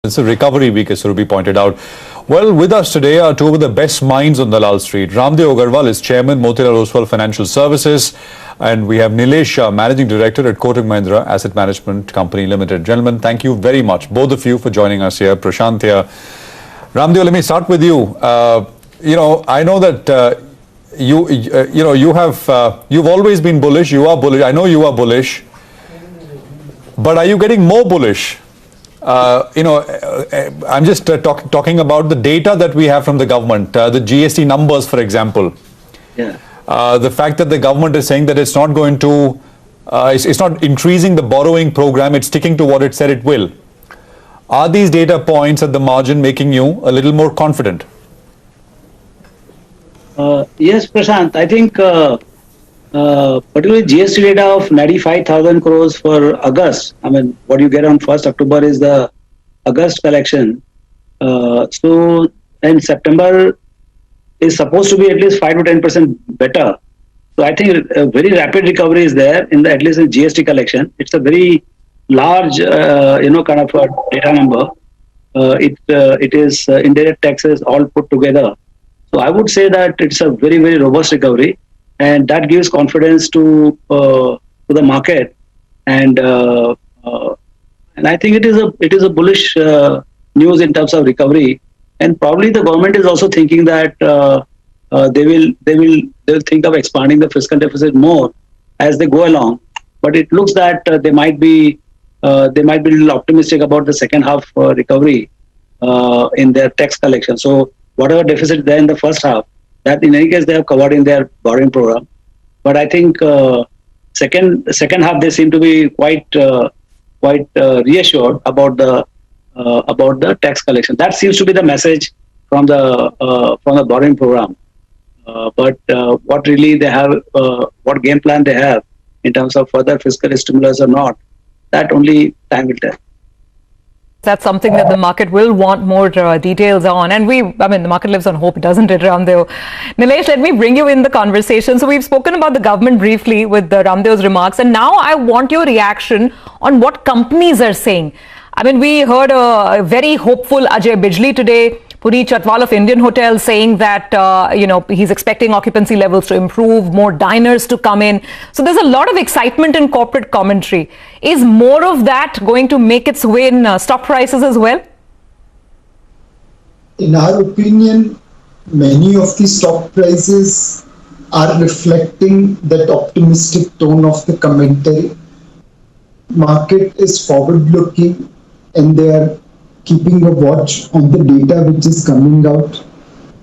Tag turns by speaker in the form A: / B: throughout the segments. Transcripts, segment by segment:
A: It's a recovery week, as Surabhi pointed out. Well, with us today are two of the best minds on Dalal Street. Ramdev Agarwal is Chairman, Motilal Oswal Financial Services, and we have Nilesh Shah, Managing Director at Kotak Mahindra Asset Management Company Limited. Gentlemen, thank you very much, both of you, for joining us here. Prashant here. Ramdev, let me start with you. I know that you've always been bullish. You are bullish. I know you are bullish. But are you getting more bullish? I'm just talking about the data that we have from the government, the GST numbers, for example.
B: Yeah.
A: The fact that the government is saying that it's not going to, it's not increasing the borrowing program, it's sticking to what it said it will. Are these data points at the margin making you a little more confident?
B: Yes, Prashant. I think particularly GST data of 95,000 crores for August. I mean, what you get on 1st October is the August collection. So in September is supposed to be at least 5 to 10% better. So I think a very rapid recovery is there in at least in GST collection. It's a very large, kind of a data number. It is indirect taxes all put together. So I would say that it's a very, very robust recovery. And that gives confidence to the market, and I think it is a bullish news in terms of recovery. And probably the government is also thinking that they'll think of expanding the fiscal deficit more as they go along. But it looks that they might be a little optimistic about the second half recovery in their tax collection. So whatever deficit there in the first half, that in any case they have covered in their borrowing program. But I think second half they seem to be quite reassured about the tax collection. That seems to be the message from the borrowing program. But what really they have, what game plan they have in terms of further fiscal stimulus or not, that only time will tell.
C: That's something that the market will want more details on. And the market lives on hope, doesn't it, Ramdev? Nilesh, let me bring you in the conversation. So we've spoken about the government briefly with Ramdev's remarks. And now I want your reaction on what companies are saying. I mean, we heard a very hopeful Ajay Bijli today, Puneet Chhatwal of Indian Hotels, saying that, he's expecting occupancy levels to improve, more diners to come in. So there's a lot of excitement in corporate commentary. Is more of that going to make its way in stock prices as well?
D: In our opinion, many of the stock prices are reflecting that optimistic tone of the commentary. Market is forward-looking and they are keeping a watch on the data which is coming out.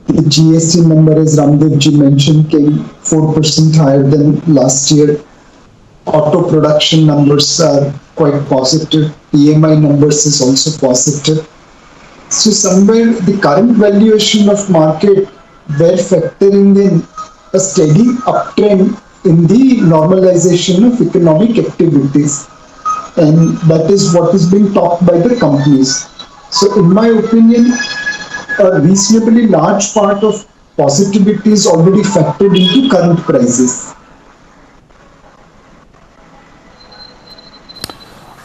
D: The GST number, as Ramdevji mentioned, came 4% higher than last year. Auto production numbers are quite positive. PMI numbers is also positive. So somewhere the current valuation of market, we're factoring in a steady uptrend in the normalization of economic activities. And that is what is being talked by the companies. So in my opinion, a reasonably large part of positivity is already factored into current prices.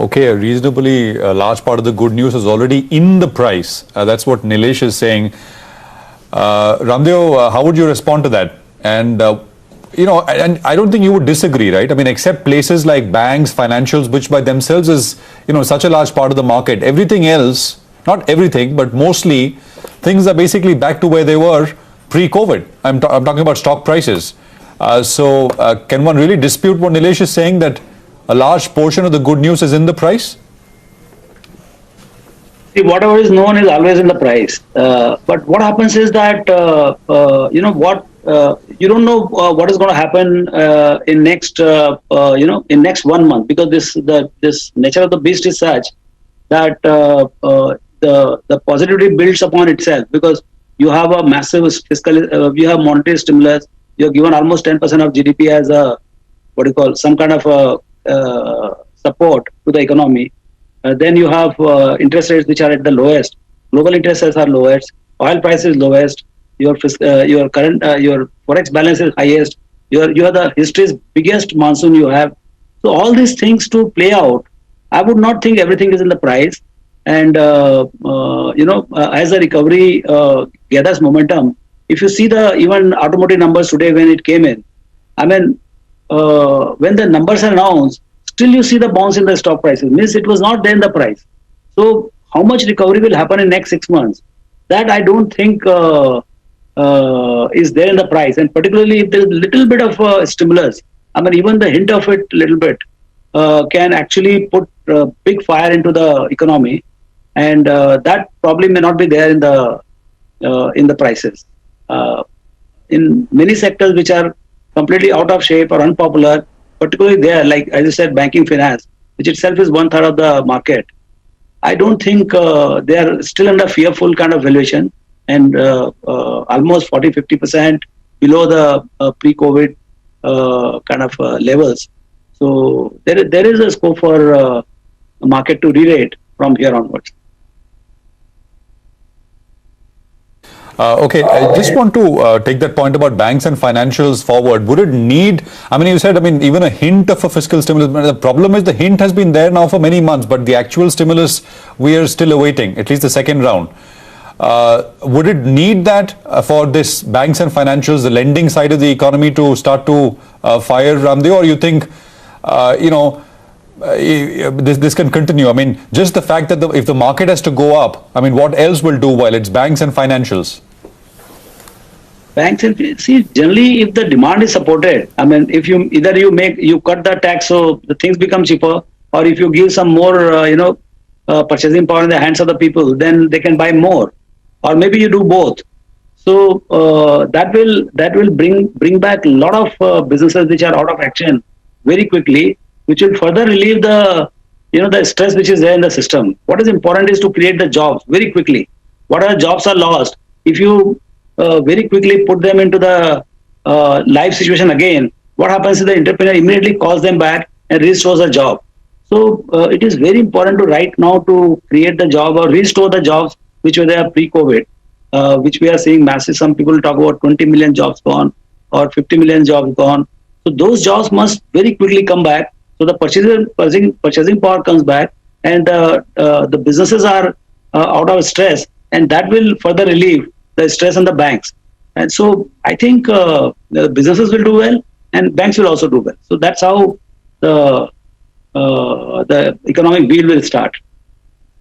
A: Okay, a reasonably large part of the good news is already in the price. That's what Nilesh is saying. Ramdev, how would you respond to that? And, and I don't think you would disagree, right? I mean, except places like banks, financials, which by themselves is, such a large part of the market. Everything else, not everything, but mostly, things are basically back to where they were pre-COVID. I'm talking about stock prices. So can one really dispute what Nilesh is saying, that a large portion of the good news is in the price?
B: See, whatever is known is always in the price. But what happens is that, you don't know what is going to happen in next 1 month, because this nature of the beast is such that the positivity builds upon itself, because you have a massive fiscal, you have monetary stimulus, you have given almost 10% of GDP as some kind of support to the economy. Then you have interest rates which are at the lowest. Global interest rates are lowest. Oil price is lowest. Your current your forex balance is highest. You are the history's biggest monsoon you have. So all these things to play out, I would not think everything is in the price. And as the recovery gathers momentum, if you see the even automotive numbers today when it came in, I mean, when the numbers are announced, still you see the bounce in the stock prices. Means it was not there in the price. So how much recovery will happen in next 6 months? That I don't think is there in the price. And particularly if there is a little bit of stimulus, I mean, even the hint of it, little bit, can actually put big fire into the economy, and that probably may not be there in the prices. In many sectors which are completely out of shape or unpopular, particularly there, like as I said, banking finance, which itself is 1/3 of the market. I don't think they are still under fearful kind of valuation, and almost 40-50% below the pre-COVID kind of levels. So there is a scope for the market to re-rate from here onwards.
A: Okay, I just want to take that point about banks and financials forward. Would it need, I mean, you said, I mean, even a hint of a fiscal stimulus, but the problem is the hint has been there now for many months, but the actual stimulus we are still awaiting, at least the second round. Would it need that for this banks and financials, the lending side of the economy to start to fire, Ramdeo, or you think, this can continue? I mean, just the fact that if the market has to go up, I mean, what else will do while it's banks and financials?
B: Banks and see, generally, if the demand is supported, I mean, if you either you cut the tax so the things become cheaper, or if you give some more, purchasing power in the hands of the people, then they can buy more, or maybe you do both. So that will bring back a lot of businesses which are out of action very quickly, which will further relieve the stress which is there in the system. What is important is to create the jobs very quickly. Whatever jobs are lost, if you very quickly put them into the live situation again, what happens is the entrepreneur immediately calls them back and restores a job. So it is very important to right now to create the job or restore the jobs which were there pre-COVID, which we are seeing massive. Some people talk about 20 million jobs gone or 50 million jobs gone. So those jobs must very quickly come back. So the purchasing power comes back, and the businesses are out of stress, and that will further relieve the stress on the banks. And so I think the businesses will do well, and banks will also do well. So that's how the economic wheel will start.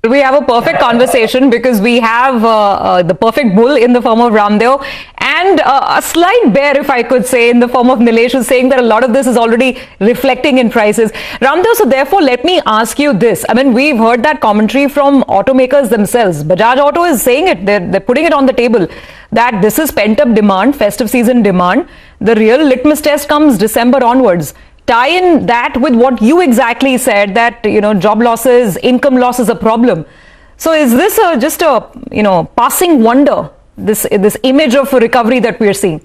C: We have a perfect conversation because we have the perfect bull in the form of Ramdeo and a slight bear, if I could say, in the form of Nilesh, who's saying that a lot of this is already reflecting in prices. Ramdeo, so therefore, let me ask you this. I mean, we've heard that commentary from automakers themselves. Bajaj Auto is saying it. They're putting it on the table that this is pent-up demand, festive season demand. The real litmus test comes December onwards. Tie in that with what you exactly said, that job losses, income loss is a problem. So is this just a passing wonder, this image of a recovery that we are seeing?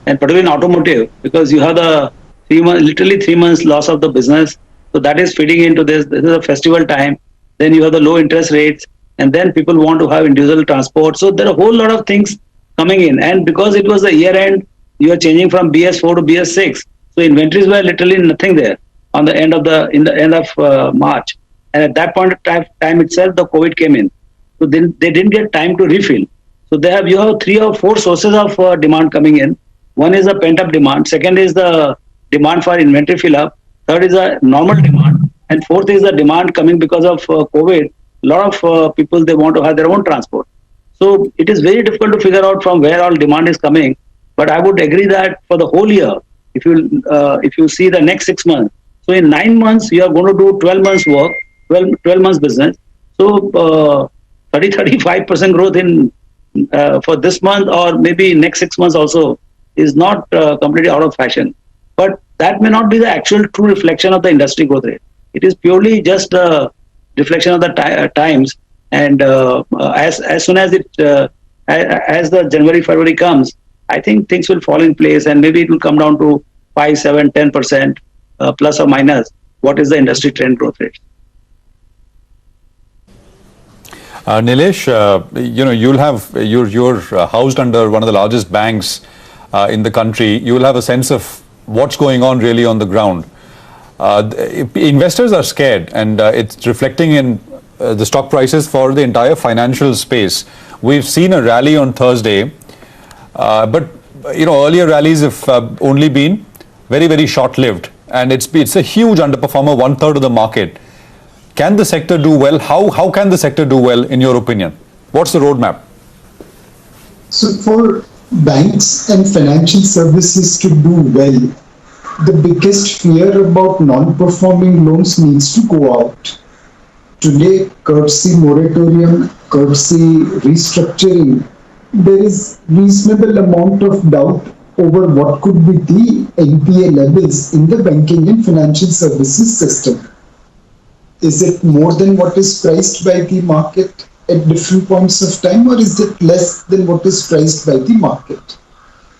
B: And particularly in automotive, because you have the literally 3 months loss of the business, so that is feeding into this. This is a festival time. Then you have the low interest rates, and then people want to have individual transport. So there are a whole lot of things coming in, and because it was the year end, you are changing from BS4 to BS6, so inventories were literally nothing there on the end of March, and at that point of time itself the COVID came in, so then they didn't get time to refill. So you have 3 or 4 sources of demand coming in. One is the pent up demand, second is the demand for inventory fill up, third is the normal demand, and fourth is the demand coming because of COVID. A lot of people, they want to have their own transport. So it is very difficult to figure out from where all demand is coming. But I would agree that for the whole year, if you see the next 6 months, so in 9 months you are going to do 12 months work, 12 months business. So 30-35% growth in for this month or maybe next 6 months also is not completely out of fashion. But that may not be the actual true reflection of the industry growth rate. It is purely just a reflection of the times. And as soon as as the January-February comes, I think things will fall in place, and maybe it will come down to 5, 7, 10% plus or minus what is the industry trend growth rate.
A: Nilesh, you'll have you're housed under one of the largest banks in the country. You will have a sense of what's going on really on the ground. investors are scared, and it's reflecting in the stock prices for the entire financial space. We've seen a rally on Thursday, but earlier rallies have only been very, very short-lived, and it's a huge underperformer, 1/3 of the market. Can the sector do well? How can the sector do well, in your opinion? What's the roadmap?
D: So for banks and financial services to do well, the biggest fear about non-performing loans needs to go out. Today, courtesy moratorium, courtesy restructuring, there is reasonable amount of doubt over what could be the NPA levels in the banking and financial services system. Is it more than what is priced by the market at different points of time, or is it less than what is priced by the market?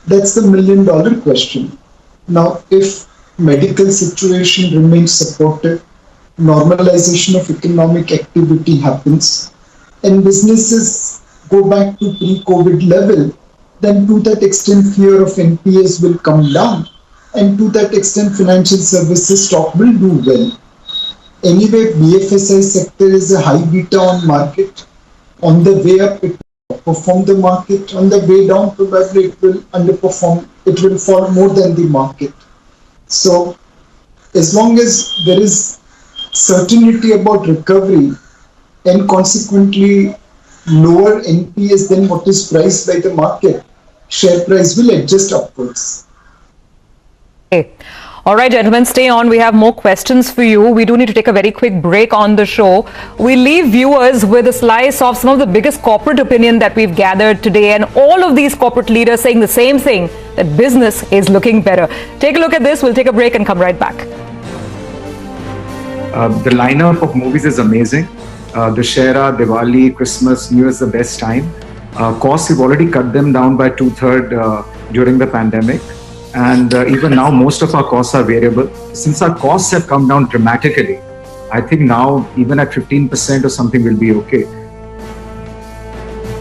D: That's the million-dollar question. Now, if medical situation remains supportive, normalization of economic activity happens, and businesses go back to pre-COVID level, then to that extent fear of NPAs will come down, and to that extent financial services stock will do well. Anyway, BFSI sector is a high beta on market. On the way up, it will perform the market. On the way down, probably it will underperform. It will fall more than the market. So, as long as there is certainty about recovery and consequently lower NPAs than what is priced by the market, share price will adjust upwards.
C: Okay. All right, gentlemen, stay on. We have more questions for you. We do need to take a very quick break on the show. We leave viewers with a slice of some of the biggest corporate opinion that we've gathered today, and all of these corporate leaders saying the same thing, that business is looking better. Take a look at this. We'll take a break and come right back.
E: The lineup of movies is amazing. Dussehra, Diwali, Christmas, New Year's the best time. Costs, we've already cut them down by 2/3 during the pandemic. And even now, most of our costs are variable. Since our costs have come down dramatically, I think now even at 15% or something will be okay.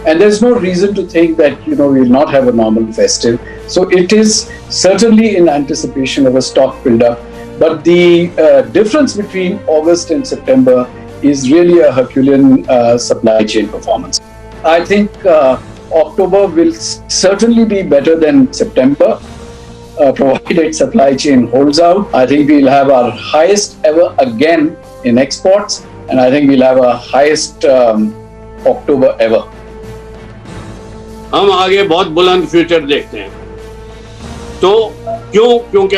F: And there's no reason to think that, we will not have a normal festive. So it is certainly in anticipation of a stock build-up. But the difference between August and September is really a Herculean supply chain performance. I think October will certainly be better than September. Provided supply chain holds out. I think we'll have our highest ever again in exports, and I think we'll have our highest October ever.
G: हम आगे बहुत बुलंद future देखते हैं। तो क्योंकि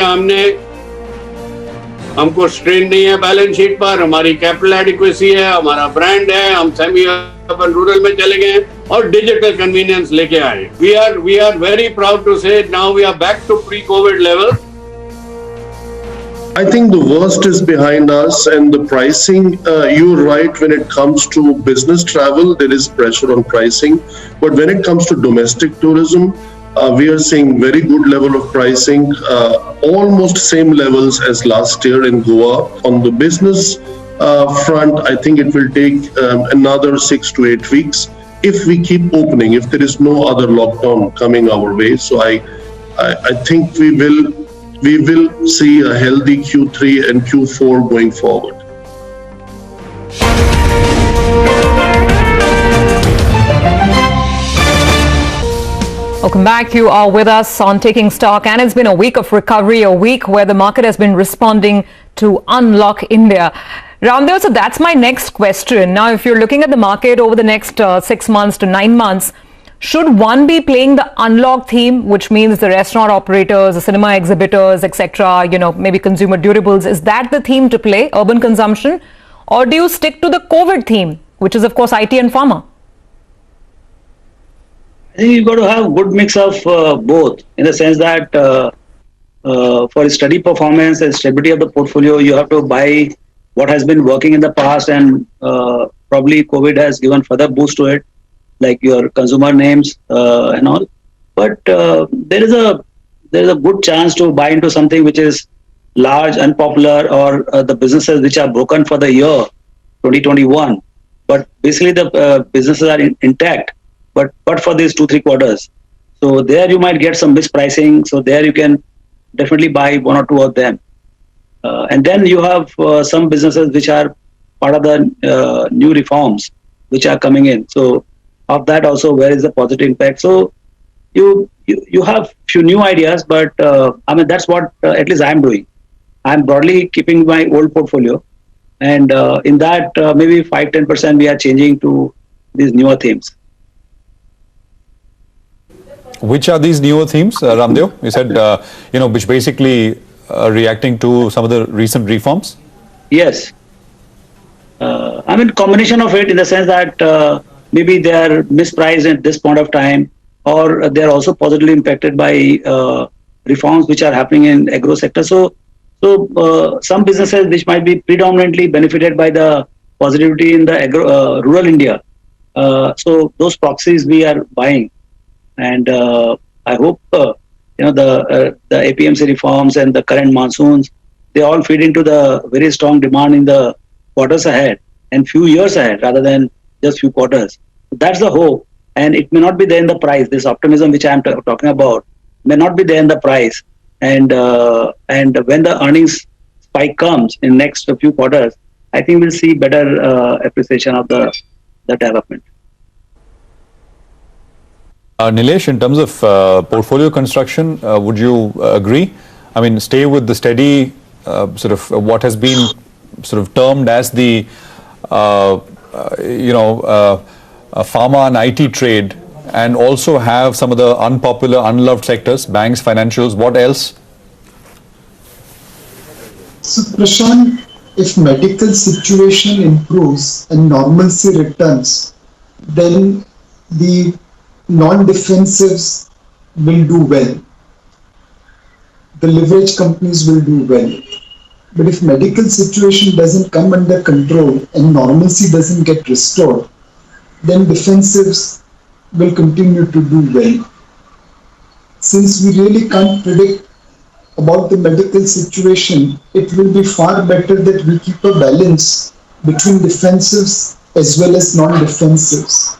G: हमको strain नहीं है बैलेंस शीट पर, हमारी कैपिटल एडिक्वेसी है, हमारा ब्रांड है, हम सेमी अर्बन रूरल में चले गए और डिजिटल कन्वीनियंस लेके आए। We are very proud to say now we are back to pre COVID level.
H: I think the worst is behind us, and the pricing, you're right, when it comes to business travel, there is pressure on pricing. But when it comes to domestic tourism, we are seeing very good level of pricing, almost same levels as last year in Goa. On the business front, I think it will take another 6 to 8 weeks if we keep opening, if there is no other lockdown coming our way. So I think we will see a healthy Q3 and Q4 going forward.
C: Welcome back. You are with us on Taking Stock, and it's been a week of recovery, a week where the market has been responding to Unlock India. Ramdev, so that's my next question. Now, if you're looking at the market over the next 6 months to 9 months, should one be playing the unlock theme, which means the restaurant operators, the cinema exhibitors, etc., maybe consumer durables? Is that the theme to play, urban consumption? Or do you stick to the COVID theme, which is, of course, IT and pharma?
B: I think you've got to have a good mix of both, in the sense that for steady performance and stability of the portfolio, you have to buy what has been working in the past, and probably COVID has given further boost to it, like your consumer names and all. But there is a good chance to buy into something which is large, unpopular, or the businesses which are broken for the year 2021. But basically the businesses are intact, but for these 2-3 quarters. So there you might get some mispricing. So there you can definitely buy 1 or 2 of them. And then you have some businesses which are part of the new reforms which are coming in. So of that also, where is the positive impact? So you have few new ideas, but I mean that's what at least I'm doing. I'm broadly keeping my old portfolio, and in that maybe 5-10% we are changing to these newer themes.
A: Which are these newer themes, Ramdeo? You said, which basically reacting to some of the recent reforms?
B: Yes. I mean, combination of it in the sense that maybe they are mispriced at this point of time, or they are also positively impacted by reforms which are happening in agro sector. So some businesses which might be predominantly benefited by the positivity in the rural India. So those proxies we are buying, and I hope the APMC reforms and the current monsoons, they all feed into the very strong demand in the quarters ahead and few years ahead rather than just few quarters. That's the hope, and it may not be there in the price. This optimism which I am talking about may not be there in the price, and when the earnings spike comes in next few quarters, I think we'll see better appreciation of the development.
A: Nilesh, in terms of portfolio construction, would you agree? I mean, stay with the steady sort of what has been sort of termed as the pharma and IT trade, and also have some of the unpopular, unloved sectors, banks, financials. What else?
D: So Prashant, if medical situation improves and normalcy returns, then the non-defensives will do well. The leverage companies will do well. But if medical situation doesn't come under control and normalcy doesn't get restored, then defensives will continue to do well. Since we really can't predict about the medical situation, it will be far better that we keep a balance between defensives as well as non-defensives.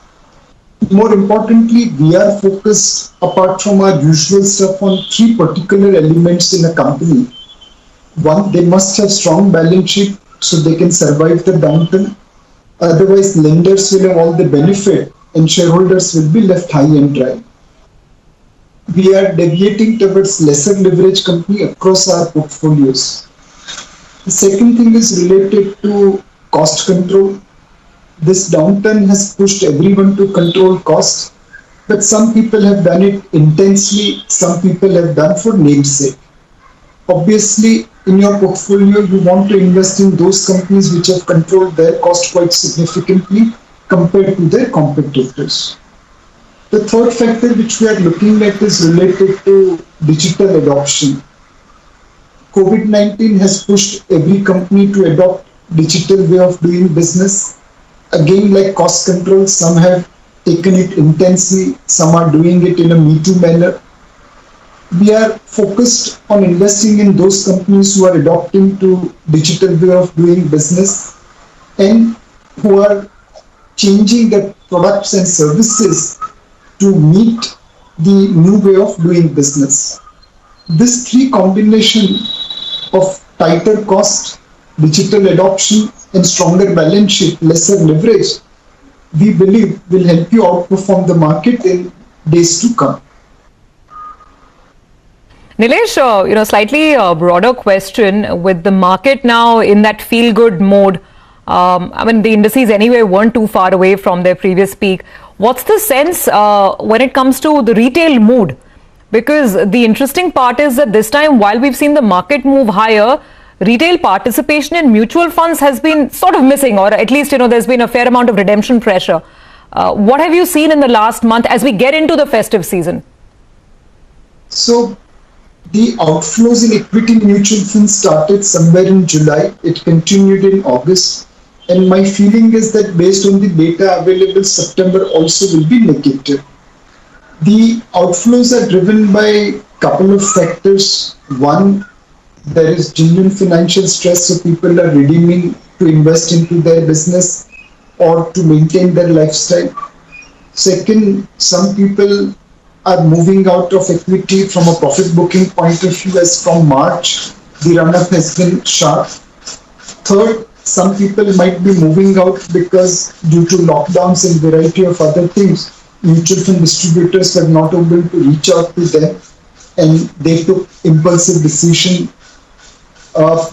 D: More importantly, we are focused, apart from our usual stuff, on three particular elements in a company. One, they must have strong balance sheet so they can survive the downturn. Otherwise, lenders will have all the benefit and shareholders will be left high and dry. We are deviating towards lesser leverage company across our portfolios. The second thing is related to cost control. This downturn has pushed everyone to control costs, but some people have done it intensely, some people have done for namesake. Obviously, in your portfolio, you want to invest in those companies which have controlled their cost quite significantly compared to their competitors. The third factor which we are looking at is related to digital adoption. COVID-19 has pushed every company to adopt digital way of doing business. Again, like cost control, some have taken it intensely, some are doing it in a Me Too manner. We are focused on investing in those companies who are adopting to digital way of doing business and who are changing their products and services to meet the new way of doing business. This three combination of tighter cost, digital adoption and stronger balance sheet, lesser leverage, we believe will help you outperform the market in days to come.
C: Nilesh, slightly broader question. With the market now in that feel-good mode, I mean, the indices anyway weren't too far away from their previous peak. What's the sense when it comes to the retail mood? Because the interesting part is that this time, while we've seen the market move higher, retail participation in mutual funds has been sort of missing, or at least, there's been a fair amount of redemption pressure. What have you seen in the last month as we get into the festive season?
D: So, the outflows in equity mutual funds started somewhere in July. It continued in August. And my feeling is that based on the data available, September also will be negative. The outflows are driven by a couple of factors. One, there is genuine financial stress, so people are redeeming to invest into their business or to maintain their lifestyle. Second, some people are moving out of equity from a profit booking point of view, as from March the run-up has been sharp. Third, some people might be moving out because due to lockdowns and variety of other things, mutual fund distributors were not able to reach out to them and they took impulsive decision.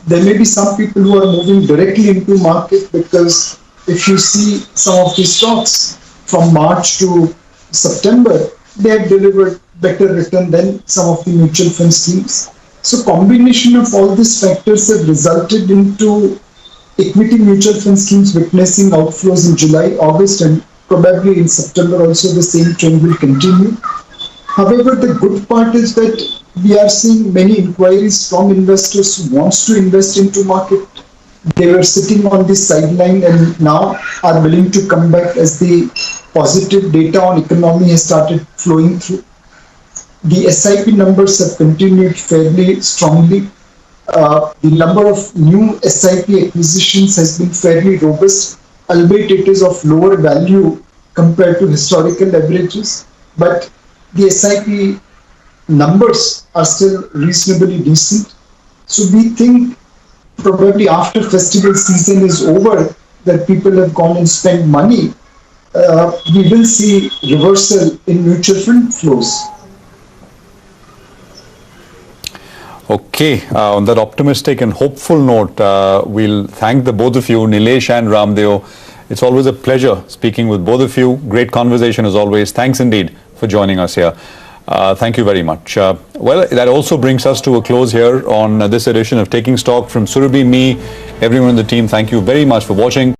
D: There may be some people who are moving directly into market because if you see some of these stocks from March to September, they have delivered better return than some of the mutual fund schemes. So combination of all these factors have resulted into equity mutual fund schemes witnessing outflows in July, August, and probably in September also the same trend will continue. However, the good part is that we are seeing many inquiries from investors who wants to invest into market. They were sitting on the sideline and now are willing to come back as the positive data on economy has started flowing through. The SIP numbers have continued fairly strongly. The number of new SIP acquisitions has been fairly robust, albeit it is of lower value compared to historical averages. But the SIP numbers are still reasonably decent. So we think probably after festival season is over, that people have gone and spent money, we will see reversal in mutual fund flows.
A: Okay, on that optimistic and hopeful note, we'll thank the both of you, Nilesh and Ramdeo. It's always a pleasure speaking with both of you. Great conversation as always. Thanks indeed for joining us here. Thank you very much. Well, that also brings us to a close here on this edition of Taking Stock from Surabhi. Me, everyone on the team, thank you very much for watching.